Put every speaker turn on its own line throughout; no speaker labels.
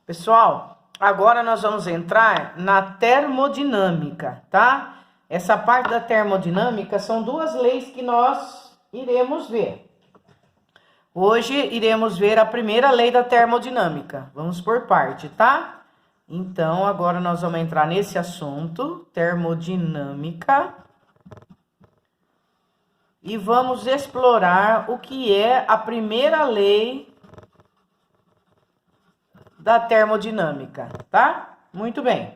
Pessoal, agora nós vamos entrar na termodinâmica, tá? Essa parte da termodinâmica são duas leis que nós iremos ver. Hoje iremos ver a primeira lei da termodinâmica. Vamos por parte, tá? Então, agora nós vamos entrar nesse assunto, termodinâmica. E vamos explorar o que é a primeira lei da termodinâmica, tá? Muito bem.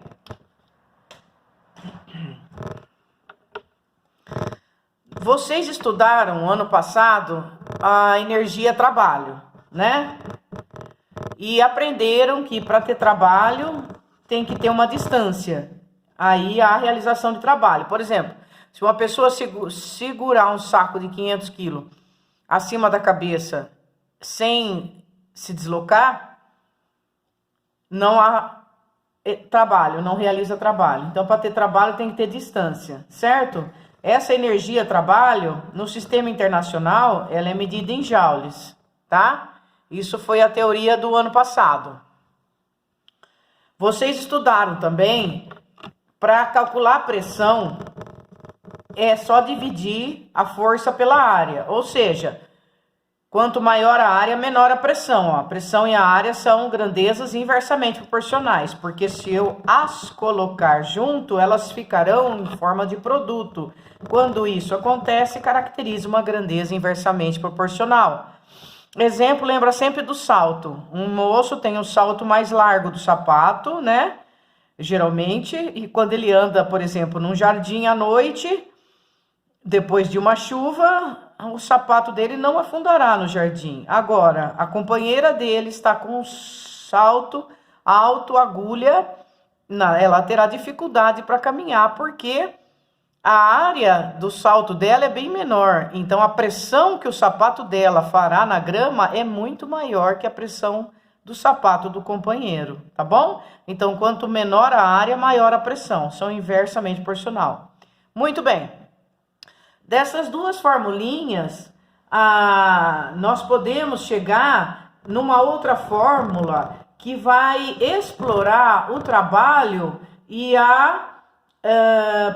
Vocês estudaram ano passado a energia-trabalho, né? E aprenderam que para ter trabalho tem que ter uma distância. Aí há a realização de trabalho. Por exemplo, se uma pessoa segurar um saco de 500 quilos acima da cabeça sem se deslocar, não há trabalho, não realiza trabalho. Então, para ter trabalho tem que ter distância, certo? Essa energia trabalho, no sistema internacional, ela é medida em joules, tá? Isso foi a teoria do ano passado. Vocês estudaram também, para calcular a pressão, é só dividir a força pela área. Ou seja, quanto maior a área, menor a pressão. Ó. A pressão e a área são grandezas inversamente proporcionais, porque se eu as colocar junto, elas ficarão em forma de produto. Quando isso acontece, caracteriza uma grandeza inversamente proporcional. Exemplo, lembra sempre do salto. Um moço tem um salto mais largo do sapato, né? Geralmente, e quando ele anda, por exemplo, num jardim à noite, depois de uma chuva, o sapato dele não afundará no jardim. Agora, a companheira dele está com um salto alto, agulha, ela terá dificuldade para caminhar, porque a área do salto dela é bem menor. Então, a pressão que o sapato dela fará na grama é muito maior que a pressão do sapato do companheiro, tá bom? Então, quanto menor a área, maior a pressão. São inversamente proporcional. Muito bem. Dessas duas formulinhas, nós podemos chegar numa outra fórmula que vai explorar o trabalho e a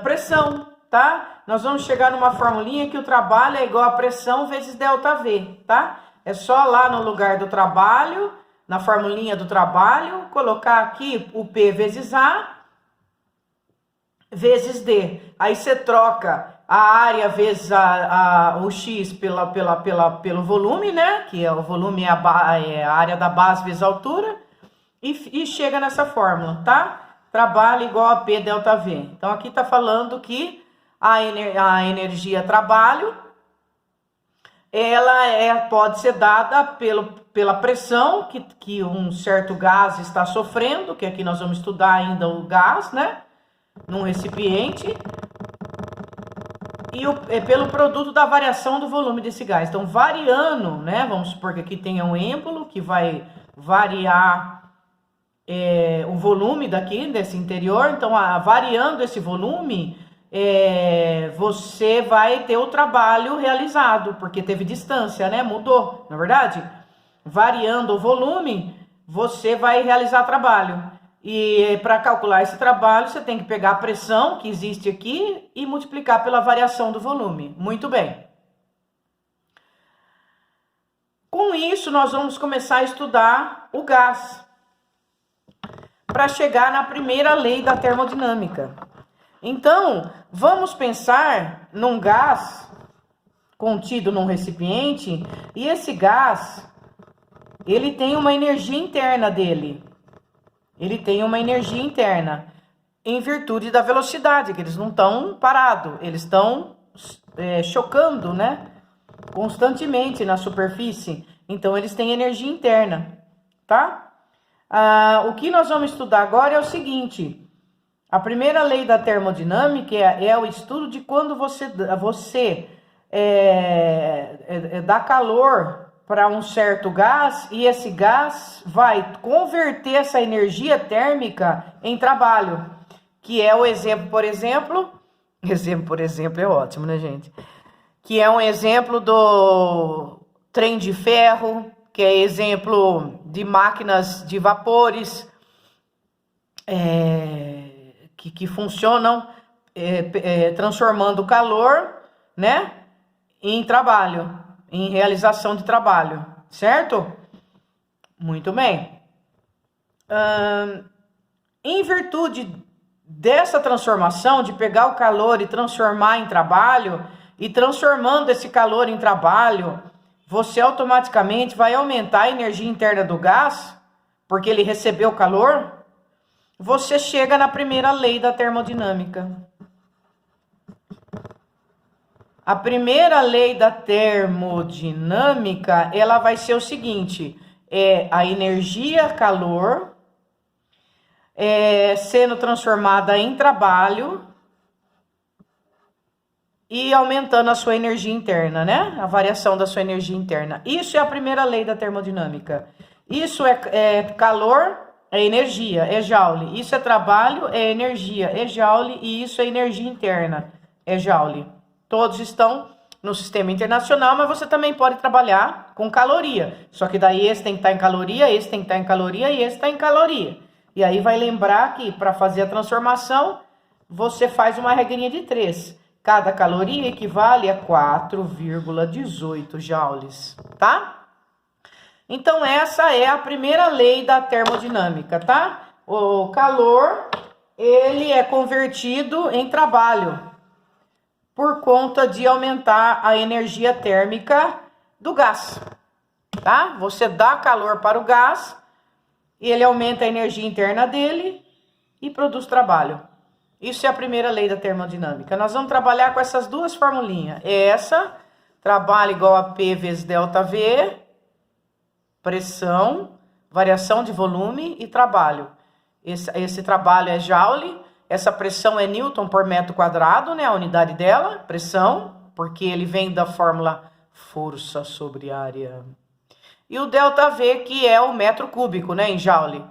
pressão, tá? Nós vamos chegar numa formulinha que o trabalho é igual a pressão vezes ΔV, tá? É só lá no lugar do trabalho, na formulinha do trabalho, colocar aqui o P vezes A vezes D. Aí você troca a área vezes o X pelo volume, né? Que é o volume é a área da base vezes a altura. E chega nessa fórmula, tá? Trabalho igual a P ΔV. Então, aqui tá falando que a energia trabalho, ela pode ser dada pela pressão que um certo gás está sofrendo, que aqui nós vamos estudar ainda o gás, né? Num recipiente, e pelo produto da variação do volume desse gás. Então, variando, né? Vamos supor que aqui tenha um êmbolo que vai variar o volume desse interior. Então, variando esse volume, você vai ter o trabalho realizado, porque teve distância, né? Mudou, na verdade? Variando o volume, você vai realizar trabalho. E para calcular esse trabalho, você tem que pegar a pressão que existe aqui e multiplicar pela variação do volume. Muito bem. Com isso, nós vamos começar a estudar o gás, para chegar na primeira lei da termodinâmica. Então, vamos pensar num gás contido num recipiente, e esse gás, ele tem uma energia interna dele. Ele tem uma energia interna em virtude da velocidade, que eles não estão parados, eles estão chocando, né? Constantemente na superfície. Então, eles têm energia interna, tá? O que nós vamos estudar agora é o seguinte: a primeira lei da termodinâmica é o estudo de quando você dá calor para um certo gás, e esse gás vai converter essa energia térmica em trabalho, que é o exemplo, por exemplo é ótimo, né, gente? Que é um exemplo do trem de ferro, que é exemplo de máquinas de vapores que funcionam transformando o calor, né, em trabalho, em realização de trabalho, certo? Muito bem. Em virtude dessa transformação, de pegar o calor e transformar em trabalho, e transformando esse calor em trabalho, você automaticamente vai aumentar a energia interna do gás, porque ele recebeu calor. Você chega na primeira lei da termodinâmica. A primeira lei da termodinâmica, ela vai ser o seguinte: a energia calor sendo transformada em trabalho e aumentando a sua energia interna, né? A variação da sua energia interna. Isso é a primeira lei da termodinâmica. Isso é calor, é energia, é joule. Isso é trabalho, é energia, é joule. E isso é energia interna, é joule. Todos estão no sistema internacional, mas você também pode trabalhar com caloria. Só que daí esse tem que estar em caloria, esse tem que estar em caloria e esse está em caloria. E aí vai lembrar que para fazer a transformação, você faz uma regrinha de 3. Cada caloria equivale a 4,18 joules, tá? Então, essa é a primeira lei da termodinâmica, tá? O calor, ele é convertido em trabalho por conta de aumentar a energia térmica do gás, tá? Você dá calor para o gás e ele aumenta a energia interna dele e produz trabalho. Isso é a primeira lei da termodinâmica. Nós vamos trabalhar com essas duas formulinhas. Essa, trabalho igual a P vezes delta V, pressão, variação de volume e trabalho. Esse trabalho é joule, essa pressão é Newton por metro quadrado, né? A unidade dela, pressão, porque ele vem da fórmula força sobre área. E o delta V, que é o metro cúbico, né? Em joule.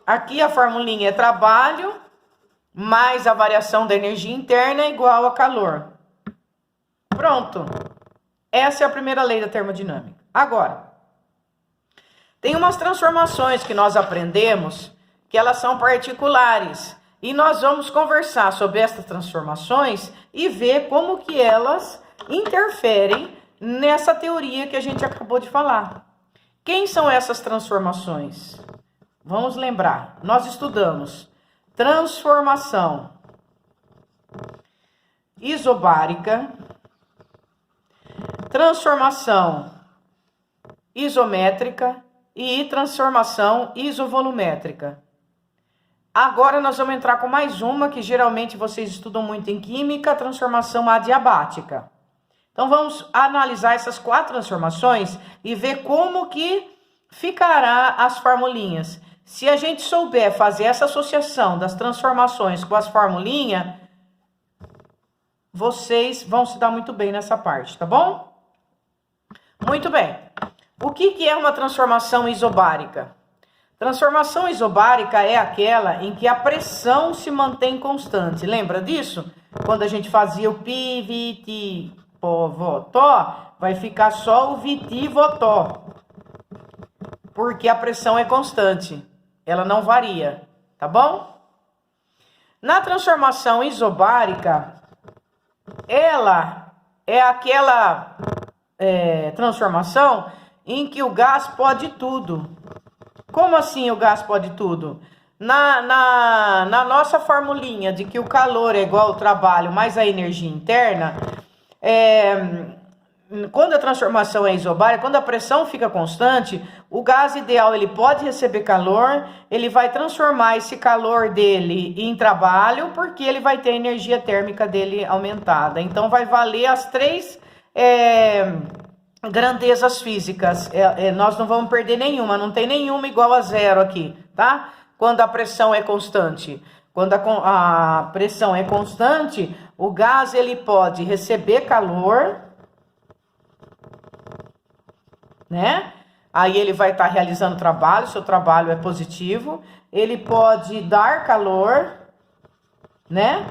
Aqui a formulinha é trabalho mais a variação da energia interna é igual a calor. Pronto. Essa é a primeira lei da termodinâmica. Agora, tem umas transformações que nós aprendemos que elas são particulares. E nós vamos conversar sobre essas transformações e ver como que elas interferem nessa teoria que a gente acabou de falar. Quem são essas transformações? Vamos lembrar, nós estudamos transformação isobárica, transformação isométrica e transformação isovolumétrica. Agora nós vamos entrar com mais uma que geralmente vocês estudam muito em química, transformação adiabática. Então vamos analisar essas 4 transformações e ver como que ficará as formulinhas. Se a gente souber fazer essa associação das transformações com as formulinhas, vocês vão se dar muito bem nessa parte, tá bom? Muito bem. O que é uma transformação isobárica? Transformação isobárica é aquela em que a pressão se mantém constante. Lembra disso? Quando a gente fazia o pi, viti, pó, vó, tó, vai ficar só o viti, votó. Porque a pressão é constante. Ela não varia, tá bom? Na transformação isobárica, ela é aquela transformação em que o gás pode tudo. Como assim o gás pode tudo? Na nossa formulinha de que o calor é igual ao trabalho mais a energia interna, quando a transformação é isobárica, quando a pressão fica constante, o gás ideal ele pode receber calor, ele vai transformar esse calor dele em trabalho, porque ele vai ter a energia térmica dele aumentada. Então vai valer as 3 grandezas físicas. Nós não vamos perder nenhuma, não tem nenhuma igual a 0 aqui, tá? Quando a pressão é constante. Quando a pressão é constante, o gás ele pode receber calor, né? Aí ele vai estar realizando trabalho, seu trabalho é positivo. Ele pode dar calor, né?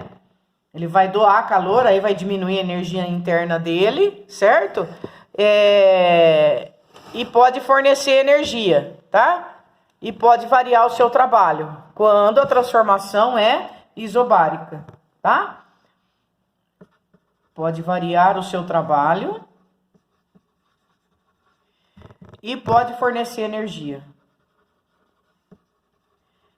Ele vai doar calor, aí vai diminuir a energia interna dele, certo? e pode fornecer energia, tá? E pode variar o seu trabalho quando a transformação é isobárica, tá? Pode variar o seu trabalho e pode fornecer energia.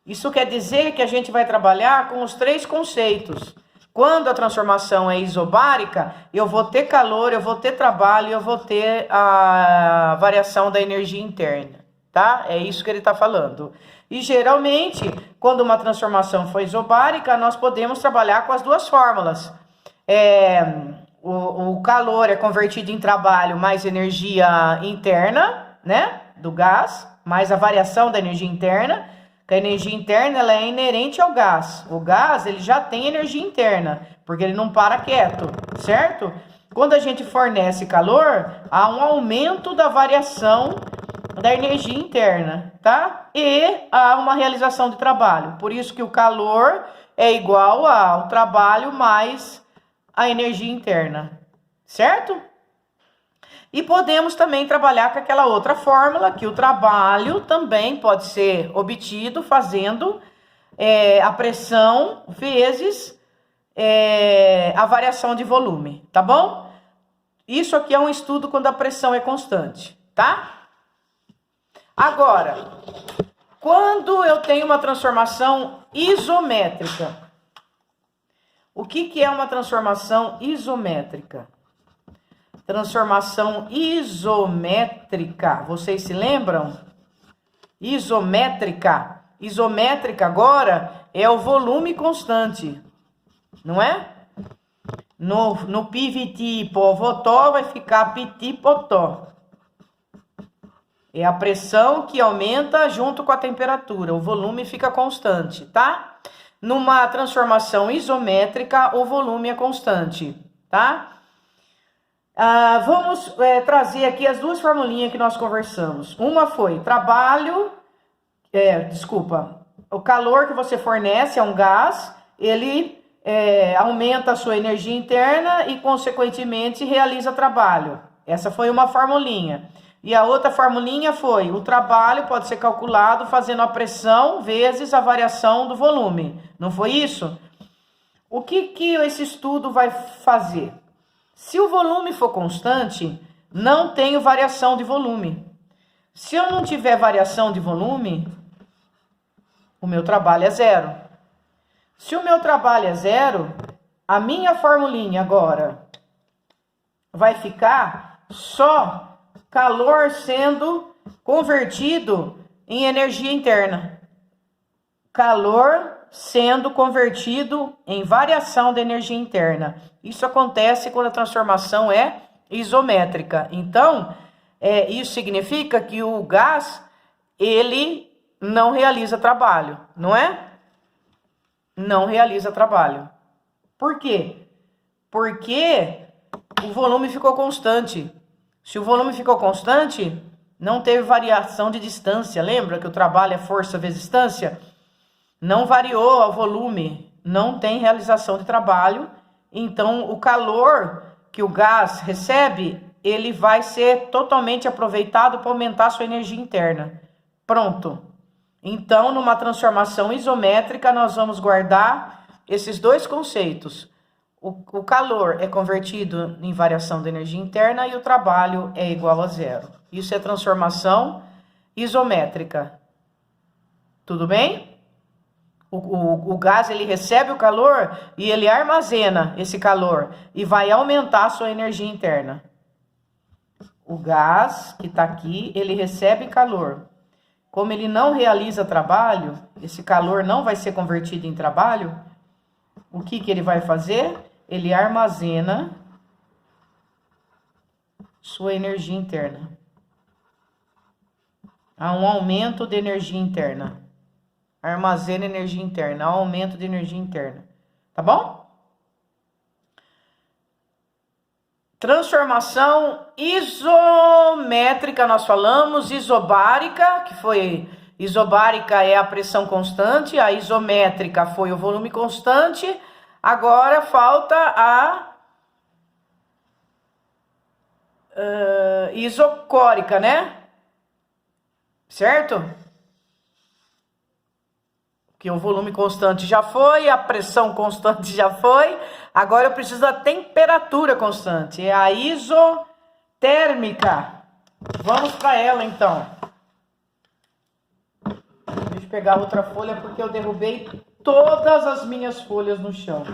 Isso quer dizer que a gente vai trabalhar com os 3 conceitos. Quando a transformação é isobárica, eu vou ter calor, eu vou ter trabalho, eu vou ter a variação da energia interna, tá? É isso que ele está falando. E geralmente, quando uma transformação for isobárica, nós podemos trabalhar com as 2 fórmulas. O calor é convertido em trabalho mais energia interna, né? Do gás, mais a variação da energia interna. Que a energia interna ela é inerente ao gás. O gás ele já tem energia interna, porque ele não para quieto, certo? Quando a gente fornece calor, há um aumento da variação da energia interna, tá? E há uma realização de trabalho. Por isso que o calor é igual ao trabalho mais a energia interna, certo? E podemos também trabalhar com aquela outra fórmula, que o trabalho também pode ser obtido fazendo a pressão vezes a variação de volume, tá bom? Isso aqui é um estudo quando a pressão é constante, tá? Agora, quando eu tenho uma transformação isométrica, o que é uma transformação isométrica? Transformação isométrica, vocês se lembram? Isométrica. Isométrica agora é o volume constante, não é? No piviti povotó vai ficar piti potó. É a pressão que aumenta junto com a temperatura, o volume fica constante, tá? Numa transformação isométrica, o volume é constante, tá? Vamos trazer aqui as 2 formulinhas que nós conversamos. Uma foi trabalho, o calor que você fornece a um gás, ele aumenta a sua energia interna e, consequentemente, realiza trabalho. Essa foi uma formulinha. E a outra formulinha foi, o trabalho pode ser calculado fazendo a pressão vezes a variação do volume. Não foi isso? O que esse estudo vai fazer? Se o volume for constante, não tenho variação de volume. Se eu não tiver variação de volume, o meu trabalho é 0. Se o meu trabalho é 0, a minha formulinha agora vai ficar só calor sendo convertido em energia interna. Calor sendo convertido em variação da energia interna. Isso acontece quando a transformação é isométrica. Então, isso significa que o gás, ele não realiza trabalho, não é? Não realiza trabalho. Por quê? Porque o volume ficou constante. Se o volume ficou constante, não teve variação de distância. Lembra que o trabalho é força vezes distância? Não variou o volume, não tem realização de trabalho, então o calor que o gás recebe, ele vai ser totalmente aproveitado para aumentar a sua energia interna. Pronto. Então, numa transformação isométrica, nós vamos guardar esses 2 conceitos. O calor é convertido em variação da energia interna e o trabalho é igual a 0. Isso é transformação isométrica. Tudo bem? O gás ele recebe o calor e ele armazena esse calor e vai aumentar a sua energia interna. O gás que está aqui, ele recebe calor. Como ele não realiza trabalho, esse calor não vai ser convertido em trabalho, o que ele vai fazer? Ele armazena sua energia interna. Há um aumento de energia interna. Armazena energia interna, aumento de energia interna. Tá bom? Transformação isométrica, nós falamos. Isobárica, que foi... Isobárica é a pressão constante. A isométrica foi o volume constante. Agora falta a isocórica, né? certo? Que o volume constante já foi, a pressão constante já foi, agora eu preciso da temperatura constante, é a isotérmica. Vamos para ela então. Deixa eu pegar outra folha porque eu derrubei todas as minhas folhas no chão.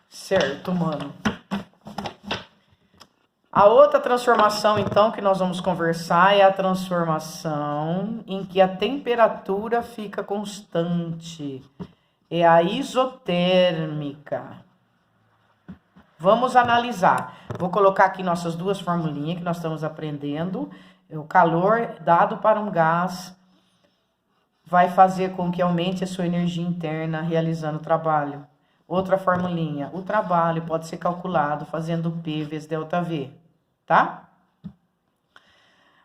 Certo, mano. A outra transformação, então, que nós vamos conversar é a transformação em que a temperatura fica constante. É a isotérmica. Vamos analisar. Vou colocar aqui nossas duas formulinhas que nós estamos aprendendo. O calor dado para um gás vai fazer com que aumente a sua energia interna realizando o trabalho. Outra formulinha. O trabalho pode ser calculado fazendo P vezes ΔV. Tá?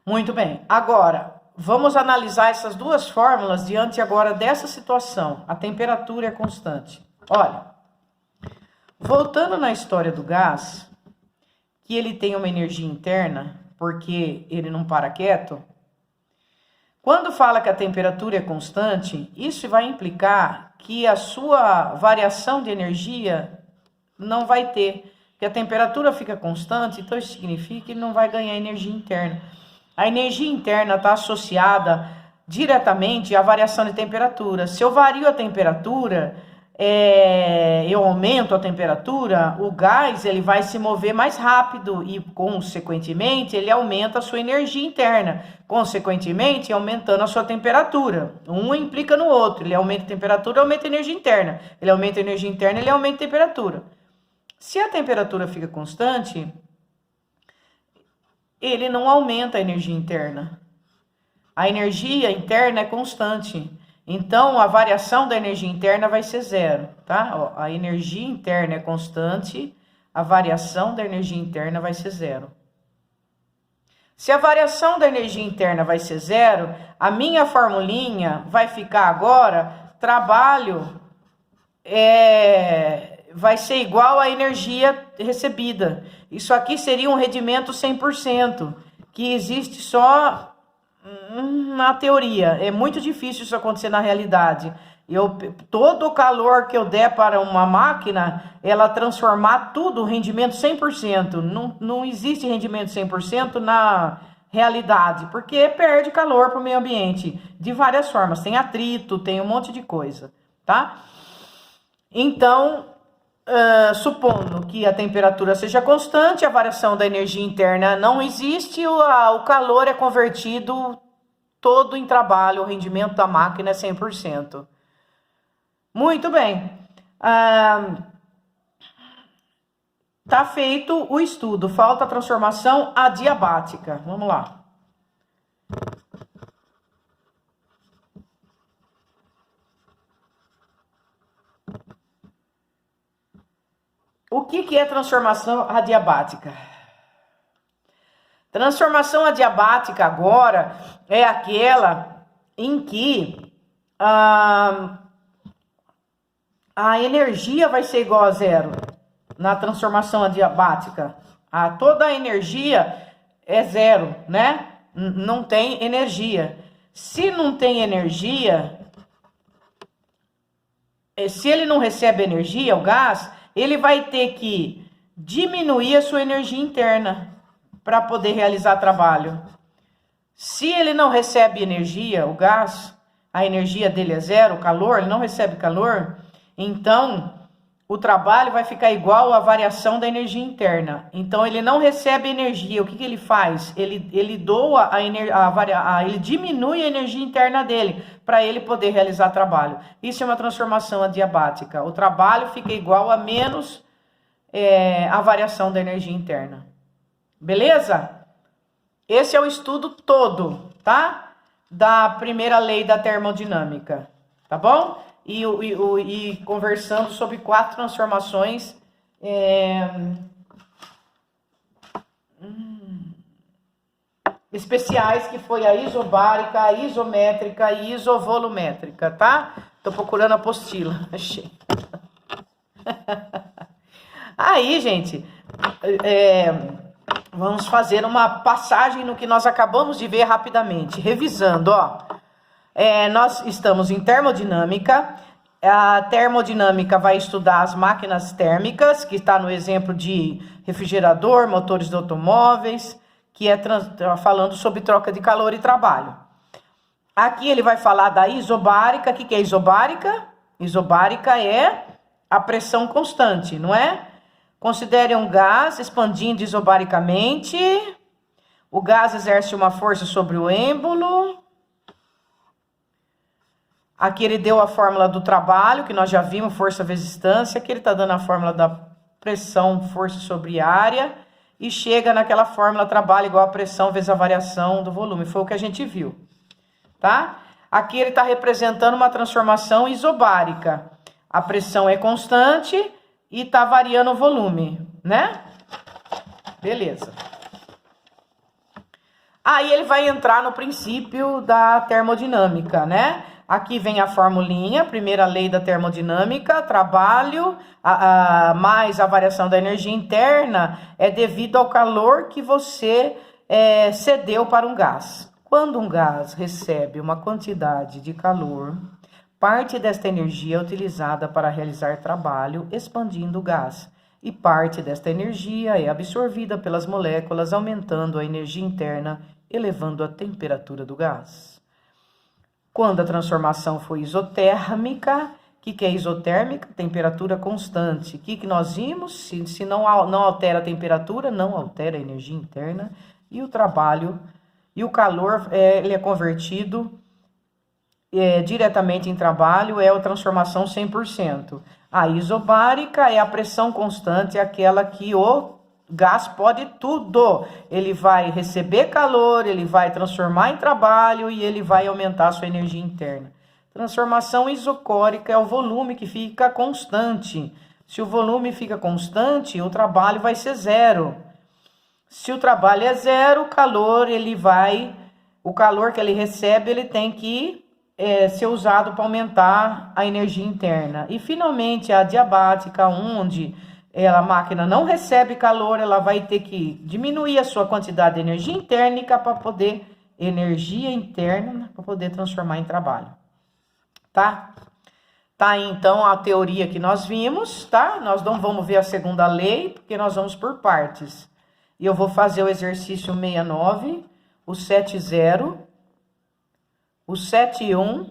Muito bem. Agora, vamos analisar essas duas fórmulas diante agora dessa situação. A temperatura é constante. Olha, voltando na história do gás, que ele tem uma energia interna, porque ele não para quieto. Quando fala que a temperatura é constante, isso vai implicar que a sua variação de energia não vai ter. Porque a temperatura fica constante, então isso significa que ele não vai ganhar energia interna. A energia interna está associada diretamente à variação de temperatura. Se eu vario a temperatura, eu aumento a temperatura, o gás ele vai se mover mais rápido e, consequentemente, ele aumenta a sua energia interna. Consequentemente, aumentando a sua temperatura. Um implica no outro. Ele aumenta a temperatura, aumenta a energia interna. Ele aumenta a energia interna, ele aumenta a temperatura. Se a temperatura fica constante, ele não aumenta a energia interna. A energia interna é constante. Então, a variação da energia interna vai ser zero, tá? Ó, a energia interna é constante, a variação da energia interna vai ser zero. Se a variação da energia interna vai ser zero, a minha formulinha vai ficar agora, trabalho vai ser igual à energia recebida. Isso aqui seria um rendimento 100%, que existe só na teoria. É muito difícil isso acontecer na realidade. Todo o calor que eu der para uma máquina, ela transformar tudo rendimento 100%. Não existe rendimento 100% na realidade, porque perde calor para o meio ambiente de várias formas. Tem atrito, tem um monte de coisa, tá? Então, supondo que a temperatura seja constante, a variação da energia interna não existe, o calor é convertido todo em trabalho, o rendimento da máquina é 100%. Muito bem. Tá feito o estudo, falta a transformação adiabática. Vamos lá. O que é transformação adiabática? Transformação adiabática agora é aquela em que a energia vai ser igual a zero na transformação adiabática. Toda a energia é zero, né? Não tem energia. Se não tem energia, se ele não recebe energia, o gás, ele vai ter que diminuir a sua energia interna para poder realizar trabalho. Se ele não recebe energia, o gás, a energia dele é zero, o calor, ele não recebe calor, então o trabalho vai ficar igual à variação da energia interna. Então ele não recebe energia. O que ele faz? Ele doa ele diminui a energia interna dele para ele poder realizar trabalho. Isso é uma transformação adiabática. O trabalho fica igual a menos a variação da energia interna. Beleza? Esse é o estudo todo, tá? Da primeira lei da termodinâmica, tá bom? E conversando sobre 4 transformações especiais, que foi a isobárica, a isométrica e isovolumétrica, tá? Tô procurando a apostila, achei. Aí, gente, Vamos fazer uma passagem no que nós acabamos de ver rapidamente. Revisando, ó. Nós estamos em termodinâmica. A termodinâmica vai estudar as máquinas térmicas, que está no exemplo de refrigerador, motores de automóveis, que é falando sobre troca de calor e trabalho. Aqui ele vai falar da isobárica. O que é isobárica? Isobárica é a pressão constante, não é? Considere um gás expandindo isobaricamente. O gás exerce uma força sobre o êmbolo. Aqui ele deu a fórmula do trabalho, que nós já vimos, força vezes distância. Aqui ele está dando a fórmula da pressão, força sobre área. E chega naquela fórmula trabalho igual a pressão vezes a variação do volume. Foi o que a gente viu, tá? Aqui ele está representando uma transformação isobárica. A pressão é constante e está variando o volume, né? Beleza. Aí ele vai entrar no princípio da termodinâmica, né? Aqui vem a formulinha, primeira lei da termodinâmica, trabalho mais a variação da energia interna é devido ao calor que você cedeu para um gás. Quando um gás recebe uma quantidade de calor, parte desta energia é utilizada para realizar trabalho, expandindo o gás. E parte desta energia é absorvida pelas moléculas, aumentando a energia interna, elevando a temperatura do gás. Quando a transformação foi isotérmica, o que é isotérmica? Temperatura constante. O que nós vimos? Se não altera a temperatura, não altera a energia interna. E o trabalho e o calor ele é convertido diretamente em trabalho, é a transformação 100%. A isobárica é a pressão constante, é aquela que o gás pode tudo. Ele vai receber calor, ele vai transformar em trabalho e ele vai aumentar a sua energia interna. Transformação isocórica é o volume que fica constante. Se o volume fica constante, o trabalho vai ser zero. Se o trabalho é zero, o calor que ele recebe, ele tem que ser usado para aumentar a energia interna. E finalmente a adiabática, onde a máquina não recebe calor, ela vai ter que diminuir a sua quantidade de energia interna para poder transformar em trabalho. Tá? Tá aí, então, a teoria que nós vimos, tá? Nós não vamos ver a segunda lei, porque nós vamos por partes. E eu vou fazer o exercício 69, o 70, o 71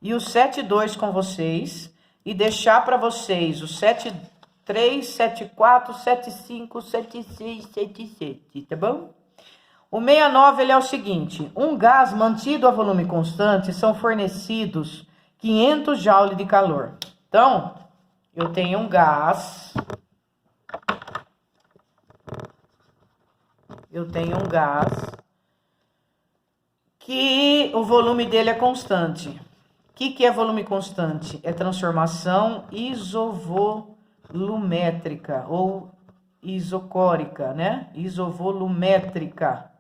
e o 72 com vocês. E deixar para vocês o 73, 74, 75, 76, 77, tá bom? O 69, ele é o seguinte: um gás mantido a volume constante são fornecidos 500 joules de calor. Então, eu tenho um gás. Que o volume dele é constante. O que é volume constante? É transformação isovolumétrica ou isocórica, né? Isovolumétrica.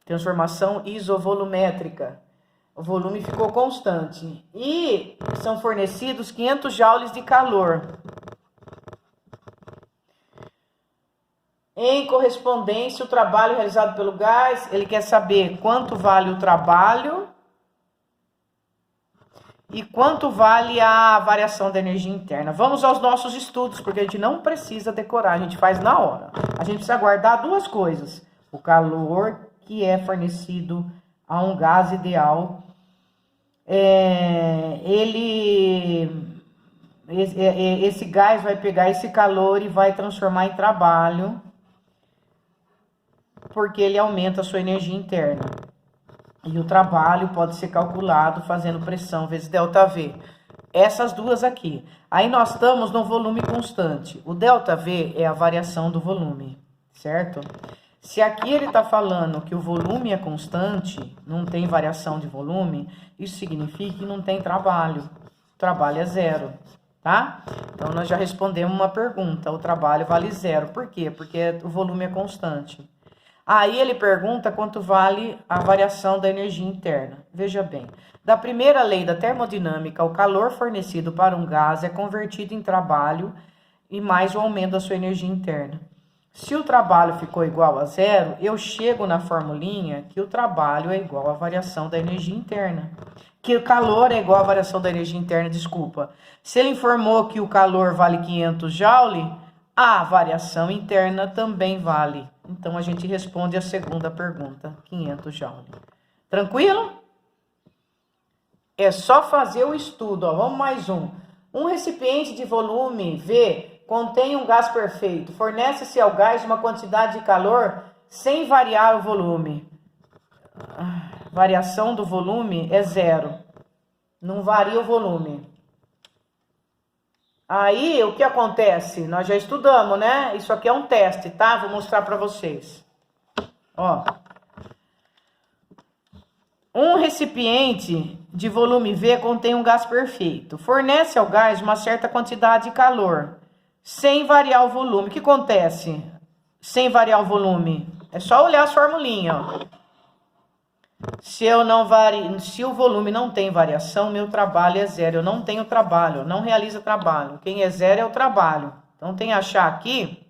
Transformação isovolumétrica. O volume ficou constante. E são fornecidos 500 joules de calor. Em correspondência, o trabalho realizado pelo gás, ele quer saber quanto vale o trabalho e quanto vale a variação da energia interna. Vamos aos nossos estudos, porque a gente não precisa decorar, a gente faz na hora. A gente precisa guardar duas coisas: o calor que é fornecido a um gás ideal, esse gás vai pegar esse calor e vai transformar em trabalho, porque ele aumenta a sua energia interna. E o trabalho pode ser calculado fazendo pressão vezes ΔV. Essas duas aqui. Aí nós estamos no volume constante. O ΔV é a variação do volume, certo? Se aqui ele está falando que o volume é constante, não tem variação de volume, isso significa que não tem trabalho. O trabalho é zero, tá? Então, nós já respondemos uma pergunta. O trabalho vale zero. Por quê? Porque o volume é constante. Aí ele pergunta quanto vale a variação da energia interna. Veja bem, da primeira lei da termodinâmica, o calor fornecido para um gás é convertido em trabalho e mais o aumento da sua energia interna. Se o trabalho ficou igual a zero, eu chego na formulinha que o trabalho é igual à variação da energia interna. Que o calor é igual à variação da energia interna, desculpa. Se ele informou que o calor vale 500 joule, a variação interna também vale. Então, a gente responde a segunda pergunta, 500 joule. Tranquilo? É só fazer o estudo, ó. Vamos mais um. Um recipiente de volume V contém um gás perfeito. Fornece-se ao gás uma quantidade de calor sem variar o volume. Variação do volume é zero. Não varia o volume. Aí, o que acontece? Nós já estudamos, né? Isso aqui é um teste, tá? Vou mostrar para vocês. Ó. Um recipiente de volume V contém um gás perfeito. Fornece ao gás uma certa quantidade de calor, sem variar o volume. O que acontece sem variar o volume? É só olhar as formulinhas, ó. Se o volume não tem variação, meu trabalho é zero. Eu não tenho trabalho, não realiza trabalho. Quem é zero é o trabalho. Então tem que achar aqui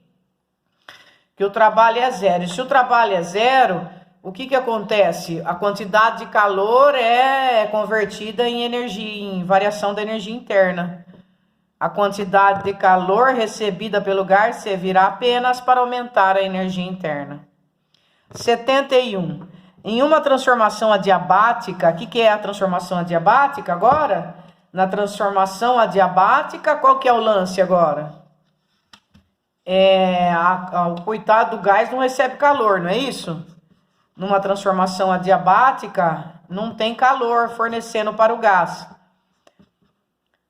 que o trabalho é zero. E se o trabalho é zero, o que acontece? A quantidade de calor é convertida em energia, em variação da energia interna. A quantidade de calor recebida pelo gás servirá apenas para aumentar a energia interna. 71. Em uma transformação adiabática, o que é a transformação adiabática agora? Na transformação adiabática, qual que é o lance agora? O coitado do gás não recebe calor, não é isso? Numa transformação adiabática, não tem calor fornecendo para o gás.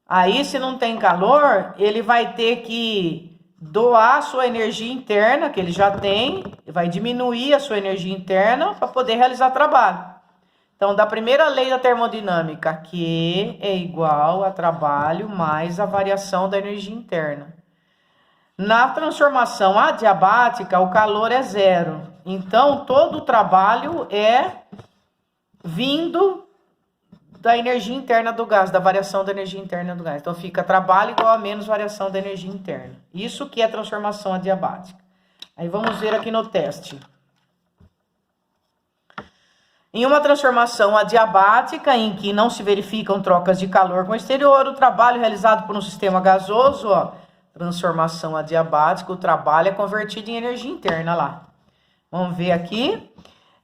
Aí, se não tem calor, ele vai ter que doar a sua energia interna, que ele já tem, vai diminuir a sua energia interna para poder realizar trabalho. Então, da primeira lei da termodinâmica, Q é igual a trabalho mais a variação da energia interna. Na transformação adiabática, o calor é zero. Então, todo o trabalho é vindo da energia interna do gás, da variação da energia interna do gás. Então, fica trabalho igual a menos variação da energia interna. Isso que é transformação adiabática. Aí, vamos ver aqui no teste. Em uma transformação adiabática, em que não se verificam trocas de calor com o exterior, o trabalho realizado por um sistema gasoso, ó, transformação adiabática, o trabalho é convertido em energia interna lá. Vamos ver aqui.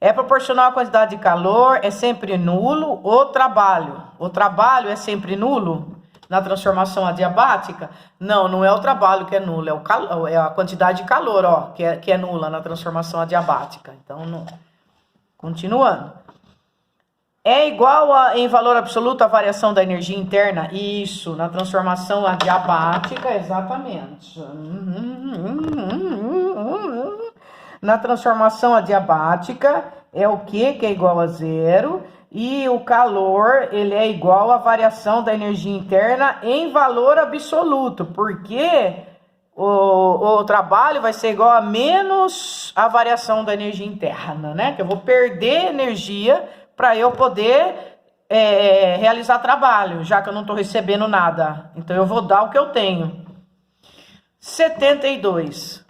É proporcional à quantidade de calor, é sempre nulo o trabalho. O trabalho é sempre nulo na transformação adiabática? Não, não é o trabalho que é nulo, é a quantidade de calor, ó, que é nula na transformação adiabática. Então, não. Continuando. É igual em valor absoluto a variação da energia interna? Isso, na transformação adiabática, exatamente. Na transformação adiabática é o Q, que é igual a zero, e o calor, ele é igual à variação da energia interna em valor absoluto, porque o trabalho vai ser igual a menos a variação da energia interna, né? Que eu vou perder energia para eu poder realizar trabalho, já que eu não estou recebendo nada. Então, eu vou dar o que eu tenho. 72.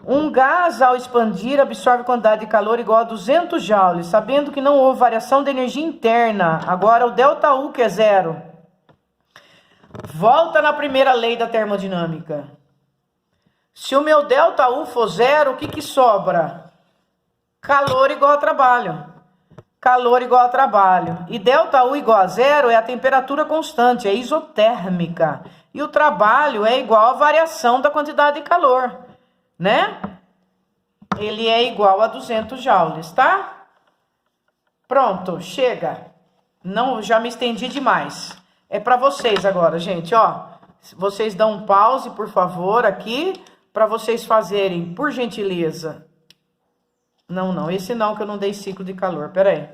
Um gás, ao expandir, absorve quantidade de calor igual a 200 joules, sabendo que não houve variação de energia interna. Agora, o ΔU, que é zero. Volta na primeira lei da termodinâmica. Se o meu ΔU for zero, o que sobra? Calor igual a trabalho. Calor igual a trabalho. E ΔU igual a zero é a temperatura constante, é isotérmica. E o trabalho é igual à variação da quantidade de calor, né? Ele é igual a 200 joules, tá? Pronto, chega. Não, já me estendi demais. É para vocês agora, gente, ó. Vocês dão um pause, por favor, aqui, para vocês fazerem, por gentileza. Não, esse não, que eu não dei ciclo de calor. Pera aí.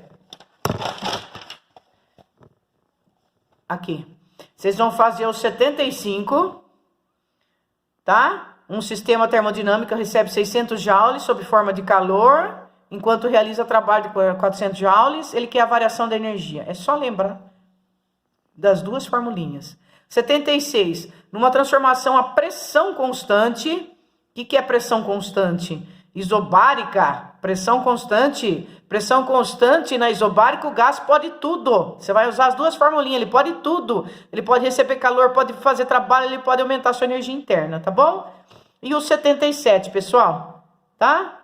Aqui. Vocês vão fazer o 75, tá? Um sistema termodinâmico recebe 600 joules sob forma de calor, enquanto realiza trabalho de 400 joules, ele quer a variação da energia. É só lembrar das duas formulinhas. 76. Numa transformação a pressão constante, O que é pressão constante? Isobárica, pressão constante. Pressão constante na isobárica, o gás pode tudo. Você vai usar as duas formulinhas, ele pode tudo. Ele pode receber calor, pode fazer trabalho, ele pode aumentar a sua energia interna, tá bom? E o 77, pessoal, tá?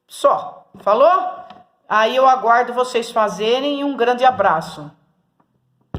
Só, falou? Aí eu aguardo vocês fazerem e um grande abraço.